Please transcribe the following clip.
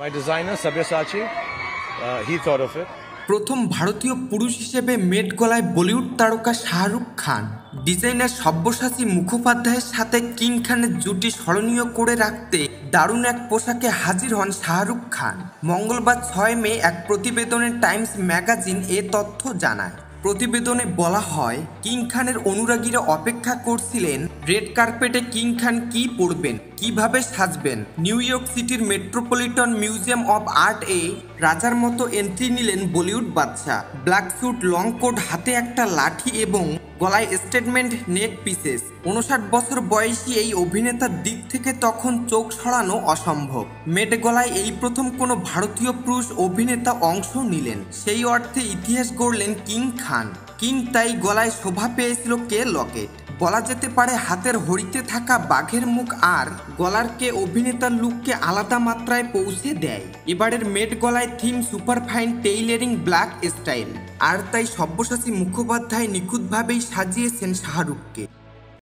My designer Sabyasachi, he thought of it. প্রথম ভারতীয় পুরুষ হিসেবে মেট গলায় বলিউড তারকা শাহরুখ খান। ডিজাইনার সব্যসাচী মুখোপাধ্যায়ের সাথে কিং খানের জুটি স্মরণীয় করে রাখতে দারুণ এক পোশাকে হাজির হন শাহরুখ খান। মঙ্গলবার 6 মে এক প্রতিবেদনে টাইমস ম্যাগাজিন এ তথ্য জানায়। প্রতিবেদনে বলা হয়, কিং খানের অনুরাগীরা অপেক্ষা করছিলেন রেড কার্পেটে কিং খান কী পরবেন, কিভাবে সাজবেন। নিউ ইয়র্ক সিটির মেট্রোপলিটন মিউজিয়াম অব আর্ট এ রাজার মতো এন্ট্রি নিলেন বলিউড বাদশা। ব্ল্যাক স্যুট, লং কোট, হাতে একটা লাঠি এবং গলায় স্টেটমেন্ট নেক পিসেস। 59 বছর বয়সী এই অভিনেতার দিক থেকে তখন চোখ সরানো অসম্ভব। মেট গলায় এই প্রথম কোনো ভারতীয় পুরুষ অভিনেতা অংশ নিলেন। সেই অর্থে ইতিহাস গড়লেন কিং খান। কিং তাই গলায় শোভা পেয়েছিল কে লকেট। বলা যেতে পারে হাতের হরিতে থাকা বাঘের মুখ আর গলার কে অভিনেতার লুককে আলাদা মাত্রায় পৌঁছে দেয়। এবারের মেট গলায় theme super fine tailoring black style, আর তাই সব্যসাচী মুখোপাধ্যায় নিখুঁতভাবেই সাজিয়েছেন শাহরুখকে।